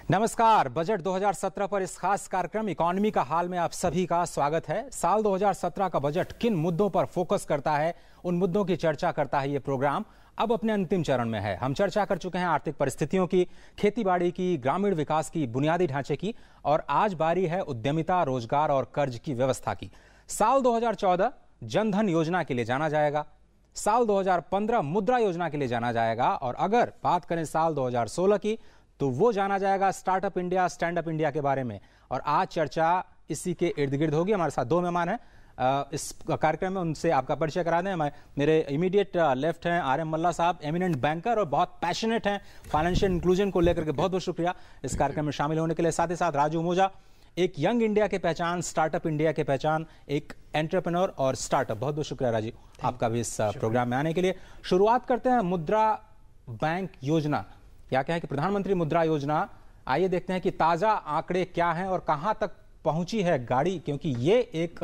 नमस्कार। बजट 2017 पर इस खास कार्यक्रम इकोनॉमी का हाल में आप सभी का स्वागत है। साल 2017 का बजट किन मुद्दों पर फोकस करता है, उन मुद्दों की चर्चा करता है ये प्रोग्राम। अब अपने अंतिम चरण में है। हम चर्चा कर चुके हैं आर्थिक परिस्थितियों की, खेतीबाड़ी की, ग्रामीण विकास की, बुनियादी ढांचे की, और आज बारी है उद्यमिता, रोजगार और कर्ज की व्यवस्था की। साल 2014 जनधन योजना के लिए जाना जाएगा, साल 2015 मुद्रा योजना के लिए जाना जाएगा, और अगर बात करें साल 2016 की तो वो जाना जाएगा startup India, stand up India के बारे में। और आज चर्चा इसी के इर्द गिर्द होगी। हमारे साथ दो मेहमान हैं इस कार्यक्रम में, उनसे आपका परिचय करा दें। मेरे इमीडिएट लेफ्ट हैं RM मल्ला साहब, एमिनेंट बैंकर और बहुत पैशनेट हैं फाइनेंशियल इंक्लूजन को लेकर के। बहुत बहुत शुक्रिया इस कार्यक्रम में शामिल होने के लिए। साथ ही साथ राजू मोजा, एक यंग इंडिया के पहचान, स्टार्टअप इंडिया के पहचान, एक एंटरप्रेन्योर और स्टार्टअप। बहुत बहुत शुक्रिया राजू आपका भी इस प्रोग्राम में आने के लिए। शुरुआत करते हैं मुद्रा बैंक योजना, या क्या है कि प्रधानमंत्री मुद्रा योजना। आइए देखते हैं कि ताजा आंकड़े क्या हैं और कहां तक पहुंची है गाड़ी, क्योंकि ये एक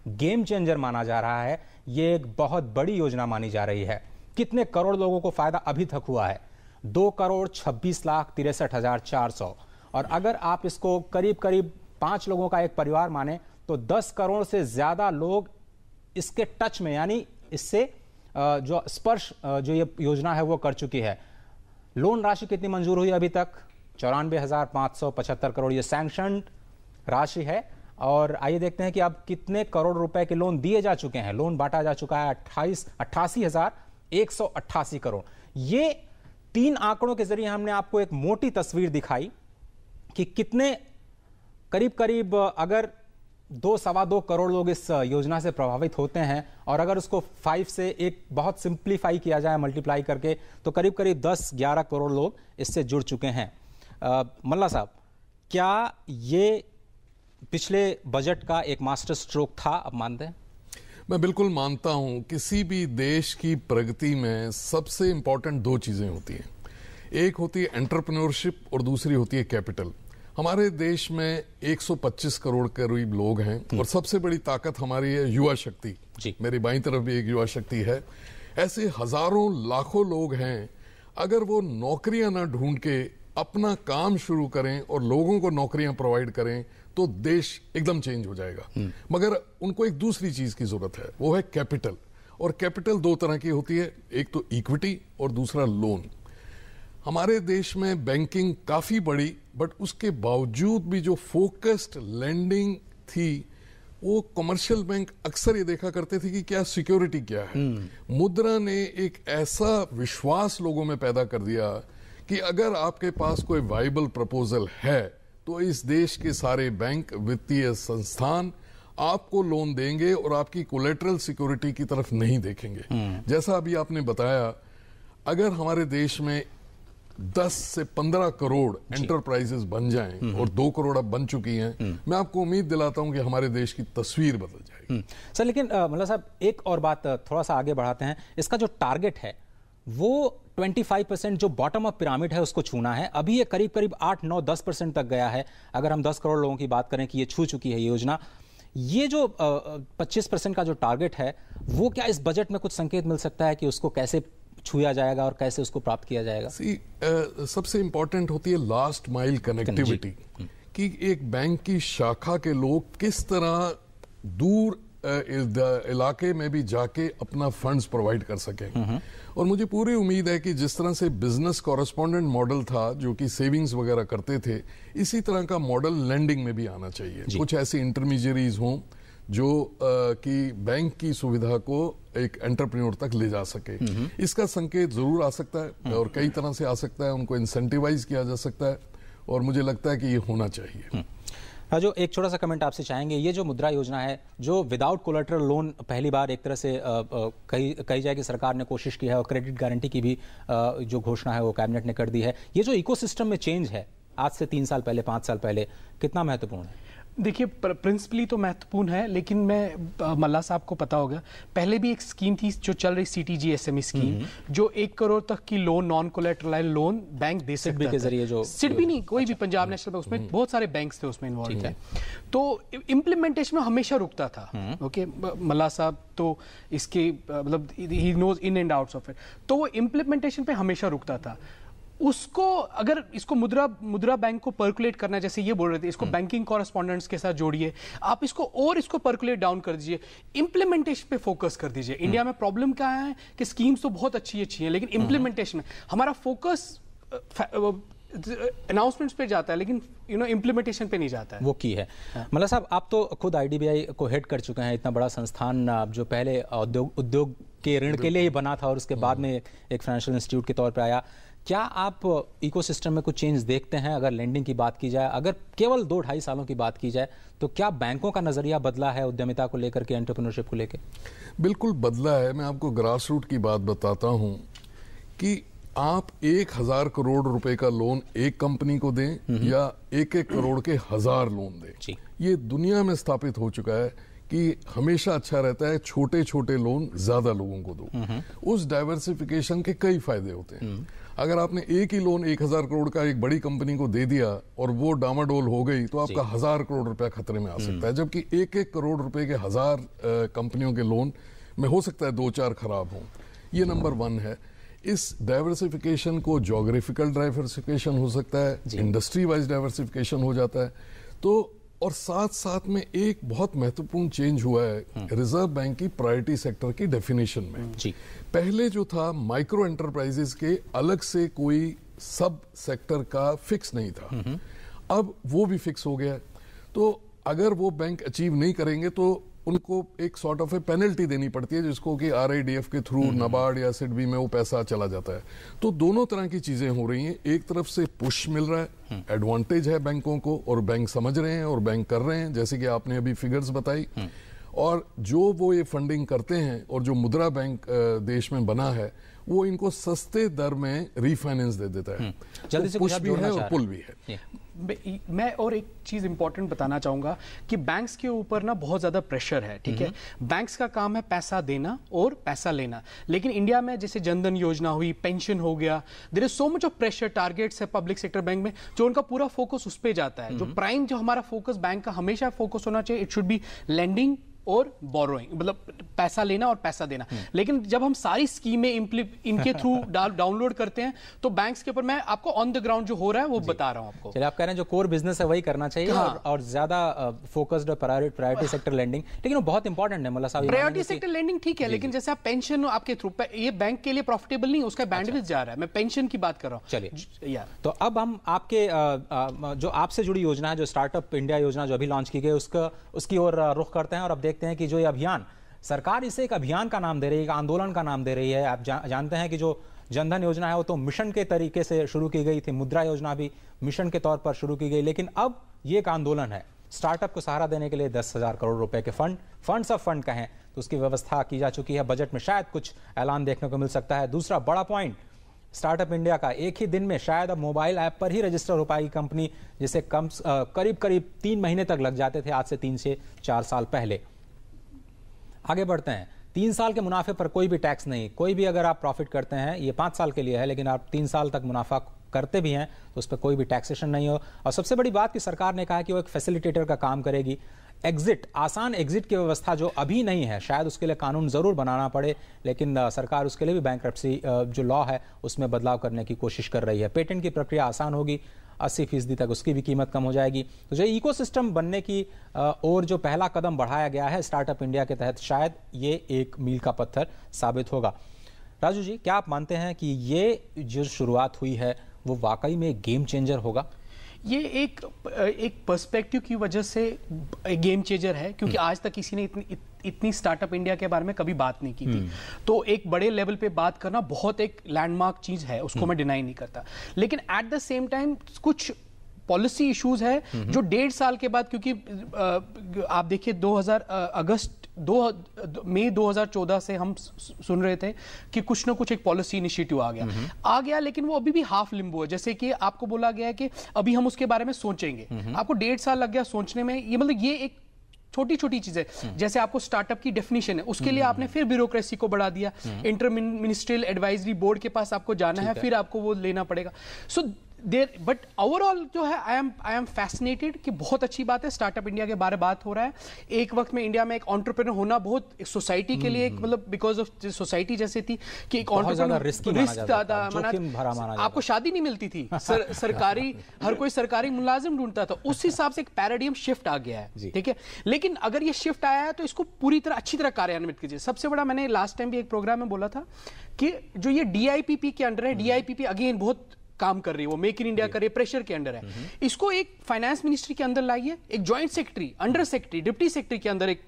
गेम चेंजर माना जा रहा है। ये एक बहुत बड़ी योजना मानी जा रही है। कितने करोड़ लोगों को फायदा अभी तक हुआ है? 2,26,63,400। और अगर आप इसको करीब करीब 5 लोगों का एक परिवार माने तो 10 करोड़ से ज्यादा लोग इसके टच में, यानी इससे जो स्पर्श जो ये योजना है वो कर चुकी है। लोन राशि कितनी मंजूर हुई अभी तक? 94,575 करोड़ ये सैंक्शन राशि है। और आइए देखते हैं कि अब कितने करोड़ रुपए के लोन दिए जा चुके हैं। लोन बांटा जा चुका है 88,188 करोड़। ये 3 आंकड़ों के जरिए हमने आपको एक मोटी तस्वीर दिखाई कि कितने करीब करीब अगर 2-2.25 करोड़ लोग इस योजना से प्रभावित होते हैं, और अगर उसको 5 से एक बहुत सिंप्लीफाई किया जाए, मल्टीप्लाई करके, तो करीब करीब 10-11 करोड़ लोग इससे जुड़ चुके हैं। मल्ला साहब, क्या ये पिछले बजट का एक मास्टर स्ट्रोक था? अब मानते हैं? मैं बिल्कुल मानता हूं। किसी भी देश की प्रगति में सबसे इंपॉर्टेंट 2 चीजें होती हैं। एक होती है एंटरप्रेन्योरशिप और दूसरी होती है कैपिटल। हमारे देश में 125 करोड़ करीब लोग हैं और सबसे बड़ी ताकत हमारी है युवा शक्ति। मेरी बाईं तरफ भी एक युवा शक्ति है। ऐसे हजारों लाखों लोग हैं। अगर वो नौकरियां ना ढूंढ के अपना काम शुरू करें और लोगों को नौकरियां प्रोवाइड करें तो देश एकदम चेंज हो जाएगा। मगर उनको एक दूसरी चीज की जरूरत है, वो है कैपिटल। और कैपिटल 2 तरह की होती है, एक तो इक्विटी और दूसरा लोन। हमारे देश में बैंकिंग काफी बड़ी, बट उसके बावजूद भी जो फोकस्ड लैंडिंग थी, वो कमर्शियल बैंक अक्सर ये देखा करते थे कि क्या सिक्योरिटी क्या है। मुद्रा ने एक ऐसा विश्वास लोगों में पैदा कर दिया कि अगर आपके पास कोई वाइबल प्रपोजल है तो इस देश के सारे बैंक, वित्तीय संस्थान आपको लोन देंगे और आपकी कोलेटरल सिक्योरिटी की तरफ नहीं देखेंगे। जैसा अभी आपने बताया, अगर हमारे देश में 10 से 15 करोड़ एंटरप्राइजेस बन जाएं, और 2 करोड़ अब बन चुकी हैं, मैं आपको उम्मीद दिलाता हूं कि हमारे देश की तस्वीर बदल जाएगी। सर, लेकिन मल्ला साहब, एक और बात थोड़ा सा आगे बढ़ाते हैं। इसका जो टारगेट है वो 25% जो बॉटम अप पिरामिड है उसको छूना है। अभी ये करीब करीब 8-9-10% तक गया है। अगर हम 10 करोड़ लोगों की बात करें कि ये छू चुकी है योजना, ये जो 25% का जो टारगेट है, वो क्या इस बजट में कुछ संकेत मिल सकता है कि उसको कैसे छुआ जाएगा और कैसे उसको प्राप्त किया जाएगा? सबसे इंपॉर्टेंट होती है लास्ट माइल कनेक्टिविटी, कि एक बैंक की शाखा के लोग किस तरह दूर इलाके में भी जाके अपना फंड्स प्रोवाइड कर सकें। और मुझे पूरी उम्मीद है कि जिस तरह से बिजनेस कॉरेस्पॉन्डेंट मॉडल था जो कि सेविंग्स वगैरह करते थे, इसी तरह का मॉडल लैंडिंग में भी आना चाहिए। कुछ ऐसे इंटरमीडियरीज हों जो कि बैंक की सुविधा को एक एंटरप्रेन्योर तक ले जा सके। इसका संकेत जरूर आ सकता है और कई तरह से आ सकता है। उनको इंसेंटिवाइज किया जा सकता है और मुझे लगता है कि ये होना चाहिए। जो एक छोटा सा कमेंट आपसे चाहेंगे, ये जो मुद्रा योजना है, जो विदाउट कोलेटरल लोन पहली बार एक तरह से कही जाए कि सरकार ने कोशिश की है, और क्रेडिट गारंटी की भी जो घोषणा है वो कैबिनेट ने कर दी है। ये जो इकोसिस्टम में चेंज है आज से 3 साल पहले, 5 साल पहले, कितना महत्वपूर्ण है? देखिए, प्रिंसिपली तो महत्वपूर्ण है, लेकिन मैं मल्ला साहब को पता होगा, पहले भी एक स्कीम थी जो चल रही, CTG SME स्कीम, जो 1 करोड़ तक की लोन, नॉन कोलेटरलाइज्ड लोन बैंक दे सकता के जरिए, जो सिडबी नहीं, कोई भी पंजाब नेशनल बैंक, उसमें बहुत सारे बैंक्स थे उसमें इन्वॉल्व थे। तो इम्प्लीमेंटेशन में हमेशा रुकता था। ओके, मल्ला साहब तो इसके मतलब ही knows ins and outs of it, तो वो इम्प्लीमेंटेशन पे हमेशा रुकता था। उसको अगर इसको मुद्रा बैंक को पर्कुलेट करना, जैसे ये बोल रहे थे, इसको बैंकिंग कॉरेस्पॉन्डेंट्स के साथ जोड़िए, आप इसको पर्कुलेट डाउन कर दीजिए, इंप्लीमेंटेशन पे फोकस कर दीजिए। इंडिया में प्रॉब्लम क्या है कि स्कीम्स तो बहुत अच्छी हैं, लेकिन इंप्लीमेंटेशन में हमारा फोकस अनाउंसमेंट्स पे जाता है, लेकिन इंप्लीमेंटेशन पे नहीं जाता है। वो की है। मल्ला साहब, आप तो खुद आईडीबीआई को हेड कर चुके हैं, इतना बड़ा संस्थान जो पहले उद्योग के ऋण के लिए ही बना था और उसके बाद में एक फाइनेंशियल इंस्टीट्यूट के तौर पे आया। क्या आप इकोसिस्टम में कुछ चेंज देखते हैं? अगर लेंडिंग की बात की जाए, अगर केवल 2-2.5 सालों की बात की जाए, तो क्या बैंकों का नजरिया बदला है उद्यमिता को लेकर के, एंटरप्रेन्योरशिप को लेकर? बिल्कुल बदला है। मैं आपको ग्रास रूट की बात बताता हूं कि आप 1000 करोड़ रुपए का लोन एक कंपनी को दें या 1-1 करोड़ के 1000 लोन दें, ये दुनिया में स्थापित हो चुका है कि हमेशा अच्छा रहता है छोटे छोटे लोन ज्यादा लोगों को दो। उस डाइवर्सिफिकेशन के कई फायदे होते हैं। अगर आपने एक ही लोन 1000 करोड़ का एक बड़ी कंपनी को दे दिया और वो डामाडोल हो गई, तो आपका 1000 करोड़ रुपया खतरे में आ सकता है। जबकि 1-1 करोड़ रुपए के 1000 कंपनियों के लोन में हो सकता है 2-4 खराब हों। ये नंबर 1 है। इस डाइवर्सिफिकेशन को ज्योग्राफिकल डाइवर्सिफिकेशन हो सकता है, इंडस्ट्री वाइज डाइवर्सिफिकेशन हो जाता है। तो और साथ साथ में एक बहुत महत्वपूर्ण चेंज हुआ है रिजर्व बैंक की प्रायोरिटी सेक्टर की डेफिनेशन में। पहले जो था, माइक्रो एंटरप्राइजेस के अलग से कोई सब सेक्टर का फिक्स नहीं था, अब वो भी फिक्स हो गया। तो अगर वो बैंक अचीव नहीं करेंगे तो उनको एक सॉर्ट ऑफ ए पेनल्टी देनी पड़ती है, जिसको कि RIDF के थ्रू नाबार्ड या सिडबी में वो पैसा चला जाता है। तो दोनों तरह की चीजें हो रही हैं। एक तरफ से पुश मिल रहा है, एडवांटेज है बैंकों को, और बैंक समझ रहे हैं और बैंक कर रहे हैं, जैसे कि आपने अभी फिगर्स बताई। और जो वो ये फंडिंग करते हैं और जो मुद्रा बैंक देश में बना है, वो इनको सस्ते दर में रीफाइनेंस दे देता है। जल्दी से पुश भी है और पुल भी है। मैं और एक चीज इंपॉर्टेंट बताना चाहूंगा कि बैंक्स के ऊपर ना बहुत ज्यादा प्रेशर है, ठीक है। बैंक्स का काम है पैसा देना और पैसा लेना, लेकिन इंडिया में जैसे जनधन योजना हुई, पेंशन हो गया, there is so much of pressure, targets है पब्लिक सेक्टर बैंक में, जो उनका पूरा फोकस उस पर जाता है। जो प्राइम, जो हमारा फोकस बैंक का हमेशा फोकस होना चाहिए, इट शुड बी लेंडिंग और बोरोइंग, मतलब पैसा लेना और पैसा देना। लेकिन जब हम सारी स्कीमें इनके थ्रू डाउनलोड करते हैं, तो बैंक्स के ऊपर, मैं आपको ऑन द ग्राउंड जो हो रहा है वो बता रहा हूं आपको। चलिए, आप कह रहे हैं जो कोर बिजनेस है वही करना चाहिए। और ज्यादा फोकस्ड प्रायोरिटी सेक्टर लेंडिंग, लेकिन वो बहुत इंपॉर्टेंट है मुल्ला साहब। प्रायोरिटी सेक्टर लेंडिंग ठीक है, लेकिन जैसे आप पेंशन आपके थ्रू, ये बैंक के लिए प्रॉफिटेबल नहीं, उसका बैंडविड्थ जा रहा है। मैं पेंशन की बात कर रहा हूं। चलिए, तो अब हम आपके जो आपसे जुड़ी योजना है, जो स्टार्टअप इंडिया योजना जो अभी लॉन्च की गई, उसकी ओर रुख करते हैं और अब देखते हैं कि जो ये अभियान, सरकार इसे एक अभियान का नाम दे रही है, एक आंदोलन का नाम दे रही है। आप जानते हैं कि जो जनधन योजना है वो तो मिशन के तरीके से शुरू की गई थी, मुद्रा योजना भी मिशन के तौर पर शुरू की गई, लेकिन अब ये एक आंदोलन है। स्टार्टअप को सहारा देने के लिए 10,000 करोड़ रुपए के फंड्स ऑफ फंड कहें तो उसकी व्यवस्था की जा चुकी है। बजट में शायद कुछ ऐलान देखने को मिल सकता है। दूसरा बड़ा पॉइंट स्टार्टअप इंडिया का, एक ही दिन में शायद अब मोबाइल ऐप पर ही रजिस्टर हो पाएगी कंपनी, जिसे करीब 3 महीने तक लग जाते थे आज से 3 से 4 साल पहले। आगे बढ़ते हैं। 3 साल के मुनाफे पर कोई भी टैक्स नहीं। कोई भी अगर आप प्रॉफिट करते हैं, ये 5 साल के लिए है, लेकिन आप 3 साल तक मुनाफा करते भी हैं तो उस पर कोई भी टैक्सेशन नहीं हो। और सबसे बड़ी बात कि सरकार ने कहा कि वो एक फैसिलिटेटर का काम करेगी। आसान एग्जिट की व्यवस्था जो अभी नहीं है, शायद उसके लिए कानून जरूर बनाना पड़े, लेकिन सरकार उसके लिए भी बैंक्रप्सी जो लॉ है उसमें बदलाव करने की कोशिश कर रही है। पेटेंट की प्रक्रिया आसान होगी, 80% तक उसकी भी कीमत कम हो जाएगी। तो जो इकोसिस्टम बनने की और जो पहला कदम बढ़ाया गया है स्टार्टअप इंडिया के तहत, शायद ये एक मील का पत्थर साबित होगा। राजू जी, क्या आप मानते हैं कि ये जो शुरुआत हुई है वो वाकई में एक गेम चेंजर होगा? ये एक पर्सपेक्टिव की वजह से गेम चेंजर है, क्योंकि आज तक किसी ने इतनी स्टार्टअप इंडिया के बारे में कभी बात नहीं की थी। तो एक बड़े लेवल पे बात करना बहुत एक लैंडमार्क चीज है, उसको मैं डिनाई नहीं करता। लेकिन एट द सेम टाइम कुछ पॉलिसी इश्यूज है जो 1.5 साल के बाद, क्योंकि आप देखिए मई 2014 से हम सुन रहे थे कि कुछ ना कुछ एक पॉलिसी इनिशिएटिव आ गया, लेकिन वो अभी भी हाफ लिम्बो है। जैसे कि आपको बोला गया है कि अभी हम उसके बारे में सोचेंगे, आपको 1.5 साल लग गया सोचने में। ये मतलब ये एक छोटी छोटी चीजें, जैसे आपको स्टार्टअप की डेफिनेशन है, उसके लिए आपने फिर ब्यूरोक्रेसी को बढ़ा दिया, इंटर मिनिस्ट्रियल एडवाइजरी बोर्ड के पास आपको जाना है, फिर आपको वो लेना पड़ेगा। सो बट ओवरऑल जो है आई एम फैसिनेटेड कि बहुत अच्छी बात है, स्टार्टअप इंडिया के बारे में बात हो रहा है। एक वक्त में इंडिया में एक एंटरप्रेन्योर होना बहुत सोसाइटी के लिए, मतलब बिकॉज ऑफ सोसाइटी जैसे थी कि एक एंटरप्रेन्योर रिस्क ज्यादा आपको शादी नहीं मिलती थी, सरकारी हर कोई सरकारी मुलाजिम ढूंढता था, उस हिसाब से एक पैराडिगम शिफ्ट आ गया है, ठीक है। लेकिन अगर ये शिफ्ट आया है तो इसको पूरी तरह अच्छी तरह कार्यान्वित कीजिए। सबसे बड़ा, मैंने लास्ट टाइम भी एक प्रोग्राम में बोला था कि जो ये डीआईपीपी के अंडर है, डीआईपीपी अगेन बहुत काम कर रही है, वो मेक इन इंडिया कर रही है, प्रेशर के अंडर है, इसको एक फाइनेंस मिनिस्ट्री के अंदर लाइए, एक joint secretary, under secretary, deputy secretary के अंदर, एक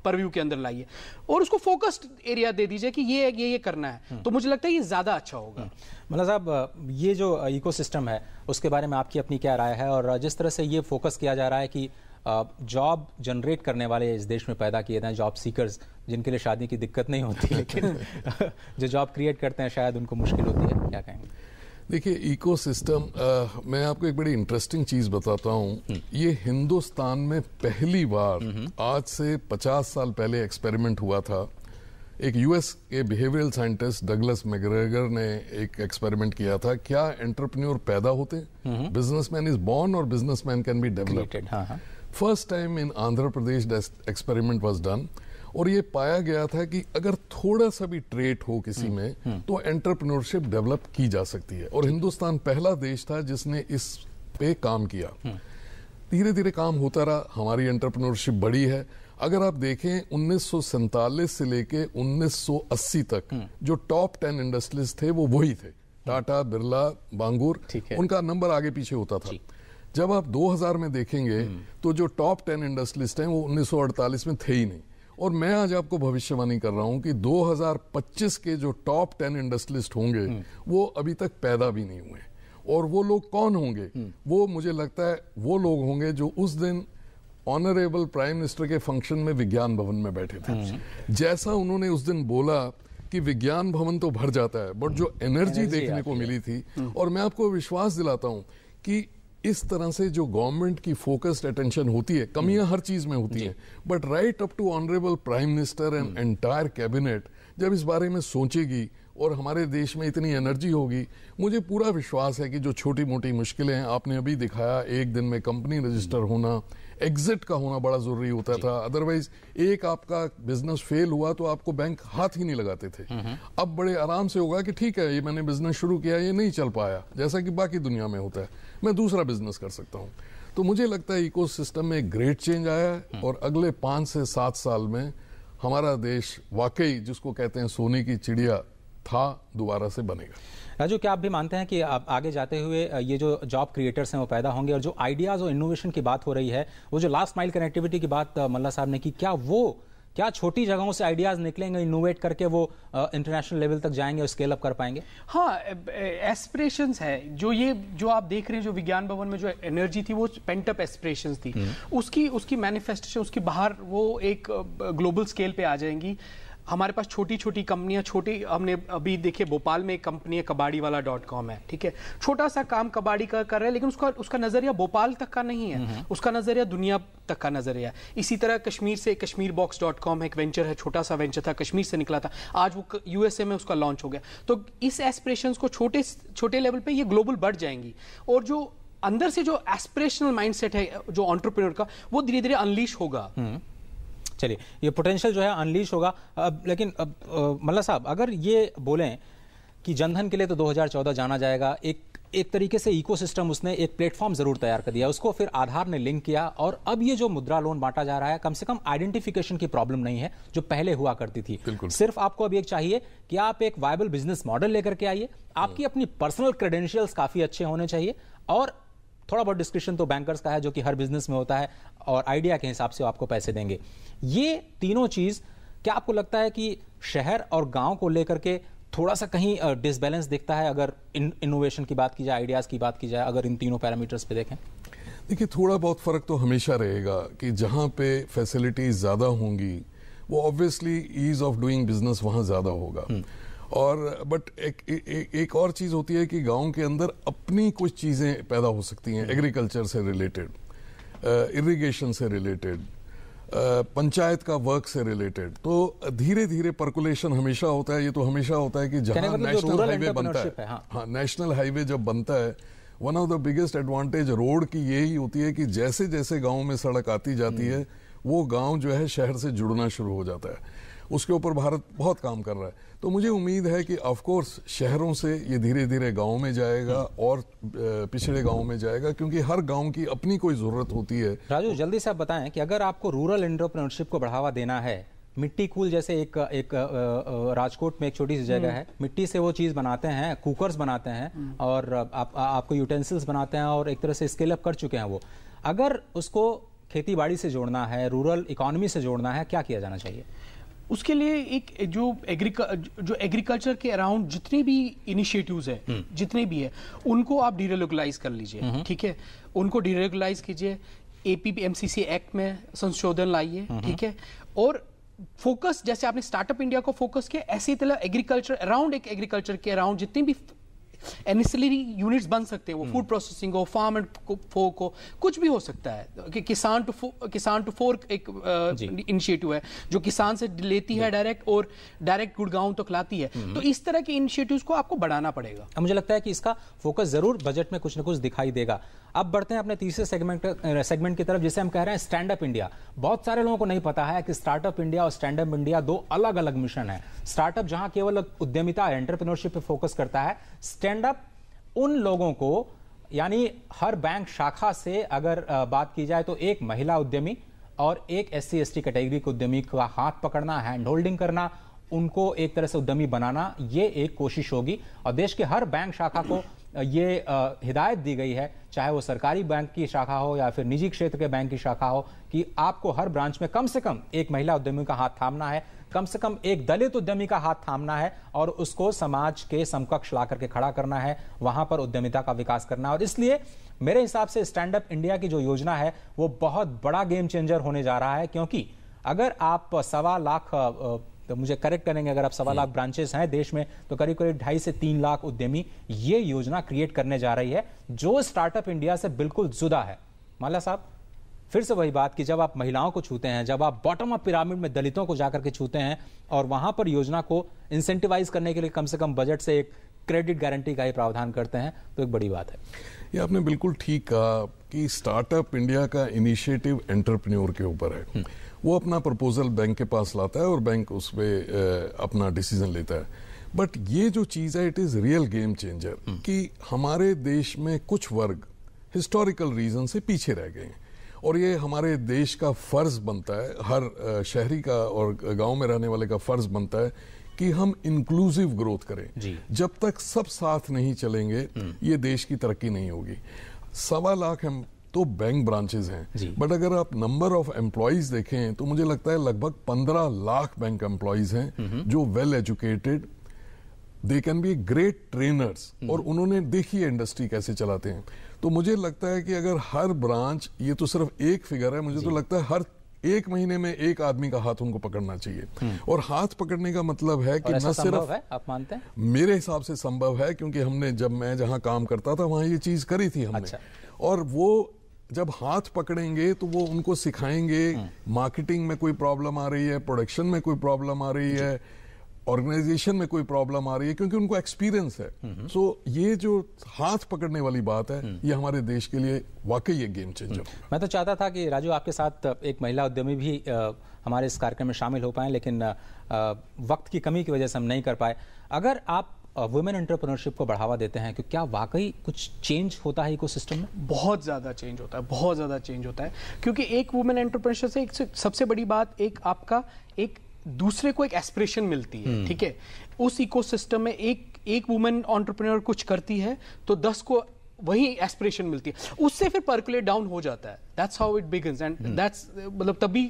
परव्यू के अंदर लाइए और उसको फोकस्ड एरिया दे दीजिए कि ये करना है, तो मुझे लगता है ये ज्यादा अच्छा होगा। मतलब साहब, ये जो इकोसिस्टम है उसके बारे में आपकी अपनी क्या राय है? और जिस तरह से ये फोकस किया जा रहा है कि जॉब जनरेट करने वाले इस देश में पैदा किए जाएं, जॉब सीकर्स, जिनके लिए शादी की दिक्कत नहीं होती लेकिन जो जॉब क्रिएट करते हैं शायद उनको मुश्किल होती है, क्या कहेंगे? देखिए, इकोसिस्टम, मैं आपको एक बड़ी इंटरेस्टिंग चीज बताता हूँ। ये हिंदुस्तान में पहली बार आज से 50 साल पहले एक्सपेरिमेंट हुआ था। एक यूएस के बिहेवियरल साइंटिस्ट डगलस मैकग्रेगर ने एक एक्सपेरिमेंट किया था। क्या एंटरप्रेन्योर पैदा होते हैं? बिजनेसमैन इज बॉर्न और businessman can be developed. First time in Andhra Pradesh experiment was done और ये पाया गया था कि अगर थोड़ा सा भी ट्रेट हो किसी में तो एंटरप्रेन्योरशिप डेवलप की जा सकती है। और हिंदुस्तान पहला देश था जिसने इस पे काम किया। धीरे धीरे काम होता रहा, हमारी एंटरप्रेन्योरशिप बढ़ी है। अगर आप देखें 1947 से लेके 1980 तक जो टॉप 10 इंडस्ट्रीज थे वो वही थे, टाटा, बिरला, बांगुर, उनका नंबर आगे पीछे होता था। जब आप 2000 में देखेंगे तो जो टॉप 10 इंडस्ट्रियलिस्ट हैं वो 1948 में थे ही नहीं। और मैं आज आपको भविष्यवाणी कर रहा हूं कि 2025 के जो टॉप 10 इंडस्ट्रियलिस्ट होंगे वो अभी तक पैदा भी नहीं हुए। और वो लोग कौन होंगे? वो मुझे लगता है वो लोग होंगे जो उस दिन ऑनरेबल प्राइम मिनिस्टर के फंक्शन में विज्ञान भवन में बैठे थे। जैसा उन्होंने उस दिन बोला कि विज्ञान भवन तो भर जाता है, बट जो एनर्जी देखने को मिली थी, और मैं आपको विश्वास दिलाता हूं कि इस तरह से जो गवर्नमेंट की फोकस्ड अटेंशन होती है, कमियां हर चीज में होती हैं, but right up to honourable prime minister and entire cabinet जब इस बारे में सोचेगी और हमारे देश में इतनी एनर्जी होगी, मुझे पूरा विश्वास है कि जो छोटी मोटी मुश्किलें हैं, आपने अभी दिखाया एक दिन में कंपनी रजिस्टर होना, एग्जिट का होना बड़ा जरूरी होता था, अदरवाइज एक आपका बिजनेस फेल हुआ तो आपको बैंक हाथ ही नहीं लगाते थे। अब बड़े आराम से होगा कि ठीक है, ये मैंने बिजनेस शुरू किया, ये नहीं चल पाया, जैसा कि बाकी दुनिया में होता है, मैं दूसरा बिजनेस कर सकता हूं। तो मुझे लगता है इकोसिस्टम में एक ग्रेट चेंज आया है और अगले 5 से 7 साल में हमारा देश वाकई जिसको कहते हैं सोने की चिड़िया था, दोबारा से बनेगा। राजू, क्या आप भी मानते हैं कि आगे जाते हुए ये जो जॉब क्रिएटर्स हैं वो पैदा होंगे, और जो आइडियाज और इनोवेशन की बात हो रही है, वो जो लास्ट माइल कनेक्टिविटी की बात मल्ला साहब ने की, क्या छोटी जगहों से आइडियाज निकलेंगे, इनोवेट करके वो इंटरनेशनल लेवल तक जाएंगे और स्केल अप कर पाएंगे? हाँ, एस्पिरेशंस है। जो आप देख रहे हैं, जो विज्ञान भवन में जो एनर्जी थी वो पेंट अप एस्पिरेशंस थी, उसकी मैनिफेस्टेशन, उसकी बाहर वो एक ग्लोबल स्केल पे आ जाएंगी। हमारे पास छोटी छोटी कंपनियां, हमने अभी देखिए भोपाल में एक कंपनी है कबाड़ीवाला.com है, ठीक है, छोटा सा काम कबाड़ी का कर रहा है, लेकिन उसका नजरिया भोपाल तक का नहीं है, उसका नजरिया दुनिया तक का नजरिया है। इसी तरह कश्मीर से कश्मीरबॉक्स.com एक वेंचर है, छोटा सा वेंचर था, कश्मीर से निकला था, आज वो यूएसए में उसका लॉन्च हो गया। तो इस एस्पिरेशंस को छोटे लेवल पे ये ग्लोबल बढ़ जाएंगी, और जो अंदर से जो एस्पिरेशनल माइंडसेट है जो एंटरप्रेन्योर का, वो धीरे धीरे अनलीश होगा। चलिए, ये पोटेंशियल जो है अनलीश होगा। लेकिन मल्ला साहब, अगर ये बोलें कि जनधन के लिए तो 2014 जाना जाएगा, एक तरीके से इकोसिस्टम उसने एक प्लेटफॉर्म जरूर तैयार कर दिया, उसको फिर आधार ने लिंक किया, और अब ये जो मुद्रा लोन बांटा जा रहा है, कम से कम आइडेंटिफिकेशन की प्रॉब्लम नहीं है जो पहले हुआ करती थी। सिर्फ आपको अब एक चाहिए कि आप एक वायबल बिजनेस मॉडल लेकर के आइए, आपकी अपनी पर्सनल क्रेडेंशियल्स काफी अच्छे होने चाहिए, और थोड़ा बहुत डिस्क्रिप्शन तो बैंकर्स का है जो कि हर बिजनेस में होता है, और आइडिया के हिसाब से आपको पैसे देंगे। ये तीनों चीज, क्या आपको लगता है कि शहर और गांव को लेकर के थोड़ा सा कहीं डिसबैलेंस दिखता है, अगर इनोवेशन की बात की जाए, आइडियाज की बात की जाए, अगर इन तीनों पैरामीटर्स पे देखें? देखिए, थोड़ा बहुत फर्क तो हमेशा रहेगा कि जहां पे फैसिलिटीज ज्यादा होंगी वो obviously ease of doing business वहां ज्यादा होगा। और बट एक और चीज होती है कि गांव के अंदर अपनी कुछ चीजें पैदा हो सकती हैं, एग्रीकल्चर से रिलेटेड, इरिगेशन से रिलेटेड, पंचायत का वर्क से रिलेटेड। तो धीरे धीरे पर्कुलेशन हमेशा होता है। ये तो हमेशा होता है कि जहां नेशनल हाईवे बनता है, हाँ, नेशनल हाईवे जब बनता है one of the biggest advantage road की यही होती है कि जैसे जैसे गांव में सड़क आती जाती है वो गांव जो है शहर से जुड़ना शुरू हो जाता है। उसके ऊपर भारत बहुत काम कर रहा है। तो मुझे उम्मीद है कि ऑफ कोर्स शहरों से ये धीरे धीरे गांव में जाएगा और पिछड़े गांव में जाएगा, क्योंकि हर गांव की अपनी कोई जरूरत होती है। राजू, जल्दी से आप बताएं कि अगर आपको रूरल एंटरप्रेन्योरशिप को बढ़ावा देना है, मिट्टी कूल जैसे एक राजकोट में एक छोटी सी जगह है, मिट्टी से वो चीज बनाते हैं, कुकर्स बनाते हैं और आपको यूटेंसिल्स बनाते हैं और एक तरह से स्केल अप कर चुके हैं वो। अगर उसको खेती बाड़ी से जोड़ना है, रूरल इकोनॉमी से जोड़ना है, क्या किया जाना चाहिए? उसके लिए एक जो एग्रीकल्चर के अराउंड जितने भी इनिशिएटिव्स हैं, जितने भी है, उनको आप डीरेगुलाइज कर लीजिए, ठीक है? उनको डीरेगुलाइज कीजिए, APMCC एक्ट में संशोधन लाइए, ठीक है? और फोकस, जैसे आपने स्टार्टअप इंडिया को फोकस किया, ऐसे ही तरह एग्रीकल्चर अराउंड, एक एग्रीकल्चर के अराउंड जितने भी एनिसिलरी यूनिट्स बन सकते हैं, वो फूड प्रोसेसिंग हो, फार्म एंड फोक हो, कुछ भी हो सकता है कि किसान टू फोर्क एक इनिशिएटिव है जो किसान से लेती है डायरेक्ट और डायरेक्ट गुड़गांव तक लाती है। तो इस तरह के इनिशिएटिव्स को आपको बढ़ाना पड़ेगा। मुझे लगता है कि इसका फोकस जरूर बजट में कुछ न कुछ दिखाई देगा। अब बढ़ते हैं अपने तीसरे सेगमेंट की तरफ, जिसे हम कह रहे हैं स्टैंड अप इंडिया। बहुत सारे लोगों को नहीं पता है कि स्टार्टअप इंडिया और स्टैंड अप इंडिया दो अलग अलग मिशन है। स्टार्टअप जहां केवल उद्यमिता, एंटरप्रेन्योरशिप पे फोकस करता है, स्टैंड अप उन लोगों को, यानी हर बैंक शाखा से अगर बात की जाए तो एक महिला उद्यमी और एक SC/ST कैटेगरी के उद्यमी का हाथ पकड़ना, हैंड होल्डिंग करना, उनको एक तरह से उद्यमी बनाना, ये एक कोशिश होगी। और देश के हर बैंक शाखा को ये हिदायत दी गई है, चाहे वो सरकारी बैंक की शाखा हो या फिर निजी क्षेत्र के बैंक की शाखा हो, कि आपको हर ब्रांच में कम से कम एक महिला उद्यमी का हाथ थामना है, कम से कम एक दलित उद्यमी का हाथ थामना है और उसको समाज के समकक्ष ला करके खड़ा करना है, वहां पर उद्यमिता का विकास करना है। और इसलिए मेरे हिसाब से स्टैंड अप इंडिया की जो योजना है वो बहुत बड़ा गेम चेंजर होने जा रहा है, क्योंकि अगर आप 1.25 लाख, तो मुझे करेक्ट करेंगे, अगर आप 1.25 लाख ब्रांचेस हैं देश में, तो करीब करीब 2.5 से 3 लाख उद्यमी ये योजना क्रिएट करने जा रही है, जो स्टार्टअप इंडिया से बिल्कुल जुदा है। माला साहब, फिर से वही बात कि जब आप महिलाओं को छूते हैं, जब आप बॉटम अप पिरामिड में दलितों को जाकर के छूते हैं और वहां पर योजना को इंसेंटिवाइज करने के लिए कम से कम बजट से एक क्रेडिट गारंटी का ही प्रावधान करते हैं, तो एक बड़ी बात है। ये आपने बिल्कुल ठीक कहा कि स्टार्टअप इंडिया का इनिशिएटिव एंटरप्रेन्योर के ऊपर है। वो अपना प्रपोजल बैंक के पास लाता है और बैंक उस पर अपना डिसीजन लेता है। बट ये जो चीज़ है, it is real game changer कि हमारे देश में कुछ वर्ग हिस्टोरिकल रीजन से पीछे रह गए हैं और ये हमारे देश का फर्ज बनता है, हर शहरी का और गांव में रहने वाले का फर्ज बनता है कि हम इंक्लूसिव ग्रोथ करें। जब तक सब साथ नहीं चलेंगे ये देश की तरक्की नहीं होगी। 1.25 लाख हम तो बैंक ब्रांचेस हैं, बट अगर आप नंबर ऑफ एम्प्लॉइज देखें तो मुझे लगता है लगभग 15 लाख बैंक एम्प्लॉइज हैं जो well educated, they can be great trainers, और उन्होंने देखी है इंडस्ट्री कैसे चलाते हैं। तो मुझे लगता है कि अगर हर ब्रांच, ये तो सिर्फ एक फिगर है, मुझे तो लगता है हर 1 महीने में एक आदमी का हाथ उनको पकड़ना चाहिए। और हाथ पकड़ने का मतलब है कि न सिर्फ है, आप मानते हैं? मेरे हिसाब से संभव है, क्योंकि हमने, जब मैं जहां काम करता था वहां ये चीज करी थी हमने। अच्छा। और वो जब हाथ पकड़ेंगे तो वो उनको सिखाएंगे, मार्केटिंग में कोई प्रॉब्लम आ रही है, प्रोडक्शन में कोई प्रॉब्लम आ रही है, ऑर्गेनाइजेशन में कोई प्रॉब्लम आ रही है, क्योंकि उनको एक्सपीरियंस है। सो ये जो हाथ पकड़ने वाली बात है, ये हमारे देश के लिए वाकई एक गेम चेंजर। मैं तो चाहता था कि राजू आपके साथ एक महिला उद्यमी भी हमारे इस कार्यक्रम में शामिल हो पाए, लेकिन वक्त की कमी की वजह से हम नहीं कर पाए। अगर आप वुमेन एंटरप्रेन्योरशिप को बढ़ावा देते हैं, तो क्या वाकई कुछ चेंज होता है इकोसिस्टम में? बहुत ज़्यादा चेंज होता है, बहुत ज़्यादा चेंज होता है, क्योंकि एक वुमेन एंटरप्रेन्योरशिप से एक सबसे बड़ी बात, एक आपका एक दूसरे को एक एस्पिरेशन मिलती है, ठीक है? उस इकोसिस्टम में एक वुमेन एंटरप्रेन्योर कुछ करती है तो 10 को वही एस्पिरेशन मिलती है, उससे फिर पर्कुलेट डाउन हो जाता है। That's how it begins and that's, मतलब तभी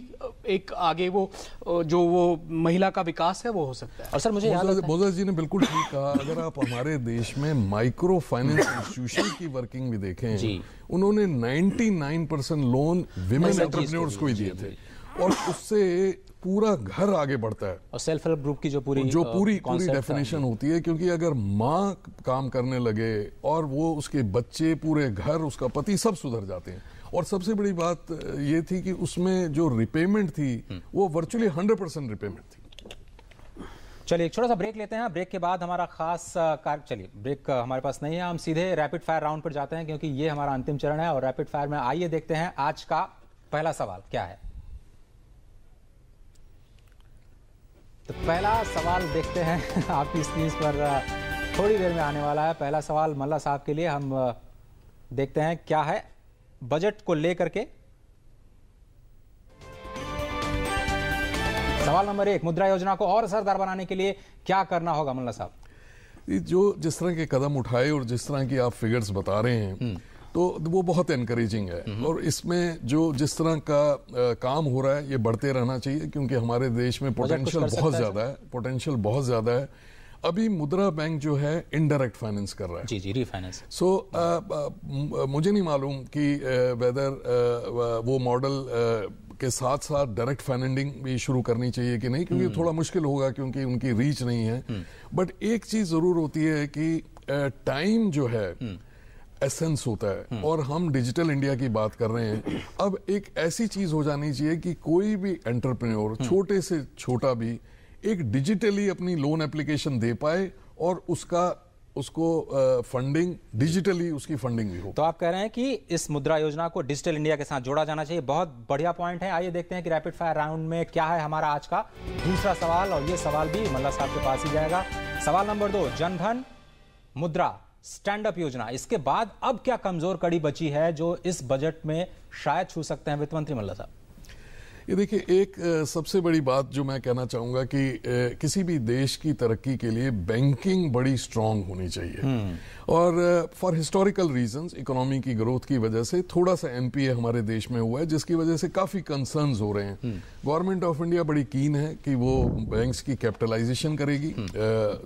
एक आगे वो जो वो महिला का विकास है वो हो सकता है। और सर मुझे याद है, मोज़ेस जी ने बिल्कुल ठीक कहा। अगर आप हमारे देश में माइक्रो फाइनेंस इंस्टीट्यूशन की वर्किंग भी देखें, उन्होंने 99% लोन विमेन एंटरप्रेन्योर्स को ही दिए थे, और उससे पूरा घर आगे बढ़ता है। और सेल्फ हेल्प ग्रुप की जो पूरी डेफिनेशन होती है, क्योंकि अगर माँ काम करने लगे और वो उसके बच्चे, पूरे घर, उसका पति, सब सुधर जाते हैं। और सबसे बड़ी बात ये थी कि उसमें जो रिपेमेंट थी वो वर्चुअली 100% रिपेमेंट थी। चलिए एक छोटा सा ब्रेक लेते हैं। ब्रेक के बाद हमारा खास चलिए ब्रेक हमारे पास नहीं है, हम सीधे रैपिड फायर राउंड पर जाते हैं क्योंकि ये हमारा अंतिम चरण है। और रैपिड फायर में आइए देखते हैं आज का पहला सवाल क्या है। तो पहला सवाल देखते हैं आपकी स्क्रीन पर थोड़ी देर में आने वाला है। पहला सवाल मल्ला साहब के लिए, हम देखते हैं क्या है बजट को लेकर के। सवाल नंबर 1, मुद्रा योजना को और असरदार बनाने के लिए क्या करना होगा मल्ला साहब? जो जिस तरह के कदम उठाए और जिस तरह की आप फिगर्स बता रहे हैं तो वो बहुत एनकरेजिंग है। और इसमें जो जिस तरह का काम हो रहा है ये बढ़ते रहना चाहिए क्योंकि हमारे देश में पोटेंशियल बहुत ज्यादा है। अभी मुद्रा बैंक जो है इनडायरेक्ट फाइनेंस कर रहा है। जी रीफाइनेंस। मुझे नहीं मालूम कि वेदर वो मॉडल के साथ साथ डायरेक्ट फाइनेंसिंग भी शुरू करनी चाहिए कि नहीं, क्योंकि थोड़ा मुश्किल होगा क्योंकि उनकी रीच नहीं है। बट एक चीज जरूर होती है कि टाइम जो है एसेंस होता है और हम डिजिटल इंडिया की बात कर रहे हैं। अब एक ऐसी चीज हो जानी चाहिए कि कोई भी एंटरप्रेन्योर छोटे से छोटा भी एक डिजिटली अपनी लोन एप्लीकेशन दे पाए और उसको फंडिंग डिजिटली उसकी फंडिंग भी हो। तो आप कह रहे हैं कि इस मुद्रा योजना को डिजिटल इंडिया के साथ जोड़ा जाना चाहिए। बहुत बढ़िया पॉइंट है। आइए देखते हैं कि रैपिड फायर राउंड में क्या है हमारा आज का दूसरा सवाल, और ये सवाल भी मल्ला साहब के पास ही जाएगा। सवाल नंबर 2, जनधन मुद्रा स्टैंड अप योजना, इसके बाद अब क्या कमजोर कड़ी बची है जो इस बजट में शायद छू सकते हैं वित्त मंत्री मल्ला साहब? ये देखिए, एक सबसे बड़ी बात जो मैं कहना चाहूंगा कि किसी भी देश की तरक्की के लिए बैंकिंग बड़ी स्ट्रांग होनी चाहिए। और फॉर हिस्टोरिकल रीजंस इकोनॉमी की ग्रोथ की वजह से थोड़ा सा एनपीए हमारे देश में हुआ है जिसकी वजह से काफी कंसर्न्स हो रहे हैं। गवर्नमेंट ऑफ इंडिया बड़ी कीन है कि वो बैंक्स की कैपिटलाइजेशन करेगी,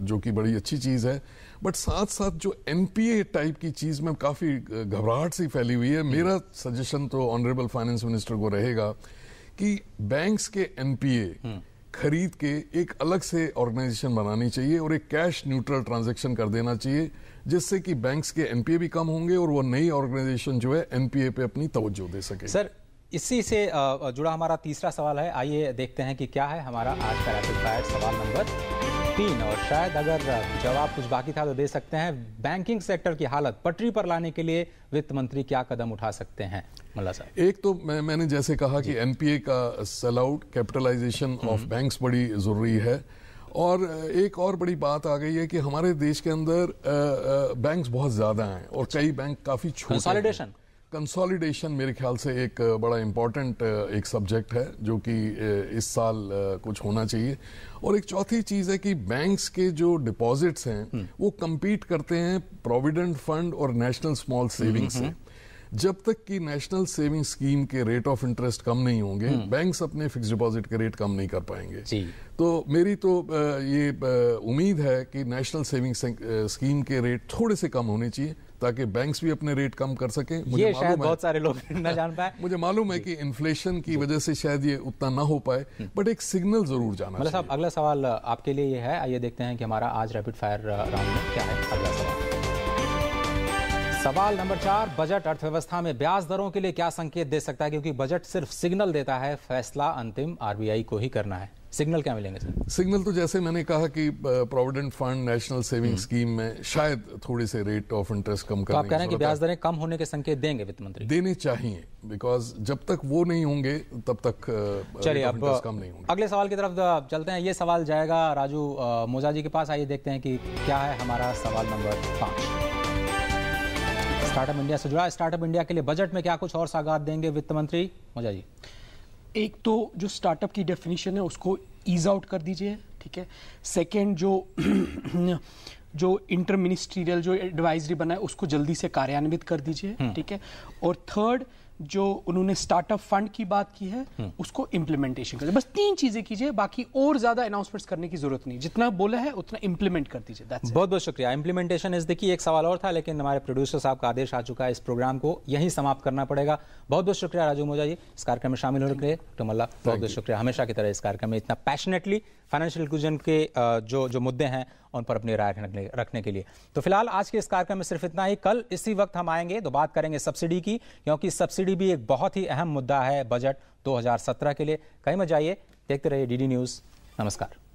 जो कि बड़ी अच्छी चीज है। बट साथ साथ जो एनपीए टाइप की चीज में काफी घबराहट सी फैली हुई है। मेरा सजेशन तो ऑनरेबल फाइनेंस मिनिस्टर को रहेगा कि बैंक्स के एनपीए खरीद के एक अलग से ऑर्गेनाइजेशन बनानी चाहिए और एक कैश न्यूट्रल ट्रांजैक्शन कर देना चाहिए, जिससे कि बैंक्स के एनपीए भी कम होंगे और वो नई ऑर्गेनाइजेशन जो है एनपीए पे अपनी तवज्जो दे सके। सर, इसी से जुड़ा हमारा तीसरा सवाल है। आइए देखते हैं कि क्या है हमारा आज का रैपिड फायर सवाल नंबर 3, और शायद अगर जवाब कुछ बाकी था तो दे सकते हैं। बैंकिंग सेक्टर की हालत पटरी पर लाने के लिए वित्त मंत्री क्या कदम उठा सकते हैं मल्ला साहब? एक तो मैंने जैसे कहा कि एनपीए का sell out, capitalisation of banks बड़ी जरूरी है। और एक और बड़ी बात आ गई है कि हमारे देश के अंदर बैंक्स बहुत ज्यादा हैं और कई बैंक काफी छोटे हैं। कंसोलिडेशन मेरे ख्याल से एक बड़ा इंपॉर्टेंट एक सब्जेक्ट है जो कि इस साल कुछ होना चाहिए। और एक चौथी चीज है कि बैंक्स के जो डिपॉजिट्स हैं वो compete करते हैं प्रोविडेंट फंड और नेशनल स्मॉल सेविंग से। जब तक कि नेशनल सेविंग स्कीम के रेट ऑफ इंटरेस्ट कम नहीं होंगे, बैंक्स अपने फिक्स डिपॉजिट के रेट कम नहीं कर पाएंगे। तो मेरी तो ये उम्मीद है कि नेशनल सेविंग स्कीम के रेट थोड़े से कम होने चाहिए ताकि बैंक्स भी अपने रेट कम कर सकें। ये शायद बहुत सारे लोग न जान पाए। मुझे मालूम है कि इन्फ्लेशन की वजह से शायद ये उतना ना हो पाए, बट एक सिग्नल जरूर जाना चाहिए। साहब, अगला सवाल आपके लिए ये है। आइए देखते हैं कि हमारा आज रैपिड फायर राउंड में क्या है अगला सवाल। सवाल नंबर 4, बजट अर्थव्यवस्था में ब्याज दरों के लिए क्या संकेत दे सकता है? क्योंकि बजट सिर्फ सिग्नल देता है, फैसला अंतिम आरबीआई को ही करना है। सिग्नल क्या मिलेंगे सर? सिग्नल तो जैसे मैंने कहा कि provident fund, national saving scheme में शायद थोड़े से रेट ऑफ इंटरेस्ट कम करने की तो आप कह रहे हैं कि ब्याज दरें कम होने के संकेत देंगे वित्त मंत्री? देने चाहिए, बिकॉज जब तक वो नहीं होंगे तब तक चलिए अब कम नहीं होंगे। अगले सवाल की तरफ चलते हैं। ये सवाल जाएगा राजू मोजा जी के पास। आइए देखते हैं कि क्या है हमारा सवाल नंबर 5। स्टार्टअप इंडिया से जुड़ा। स्टार्टअप इंडिया के लिए बजट में क्या कुछ और सौगात देंगे वित्त मंत्री मोजा जी? एक तो जो स्टार्टअप की डेफिनेशन है उसको ईज आउट कर दीजिए, ठीक है। सेकंड, जो इंटर मिनिस्ट्रियल जो एडवाइजरी बना है उसको जल्दी से कार्यान्वित कर दीजिए, ठीक है। और थर्ड, जो उन्होंने स्टार्टअप फंड की बात की है उसको इम्प्लीमेंटेशन कर, बस 3 चीजें कीजिए, बाकी और ज्यादा अनाउंसमेंट्स करने की जरूरत नहीं। जितना बोला है उतना इम्प्लीमेंट कर दीजिए। बहुत बहुत शुक्रिया। इम्प्लीमेंटेशन इज देखिए, एक सवाल और था लेकिन हमारे प्रोड्यूसर साहब का आदेश आ चुका है, इस प्रोग्राम को यहीं समाप्त करना पड़ेगा। बहुत बहुत शुक्रिया राजू मोजा जी इस कार्यक्रम में शामिल होने के लिए। डॉक्टर मल्ला, बहुत बहुत शुक्रिया हमेशा की तरह इस कार्यक्रम में इतना पैशनेटली फाइनेंशियल इंक्लूजन के जो मुद्दे हैं उन पर अपनी राय रखने के लिए। तो फिलहाल आज के इस कार्यक्रम में सिर्फ इतना ही। कल इसी वक्त हम आएंगे तो बात करेंगे सब्सिडी की, क्योंकि सब्सिडी भी एक बहुत ही अहम मुद्दा है बजट 2017 के लिए। कहीं मत जाइए, देखते रहिए डीडी न्यूज़। नमस्कार।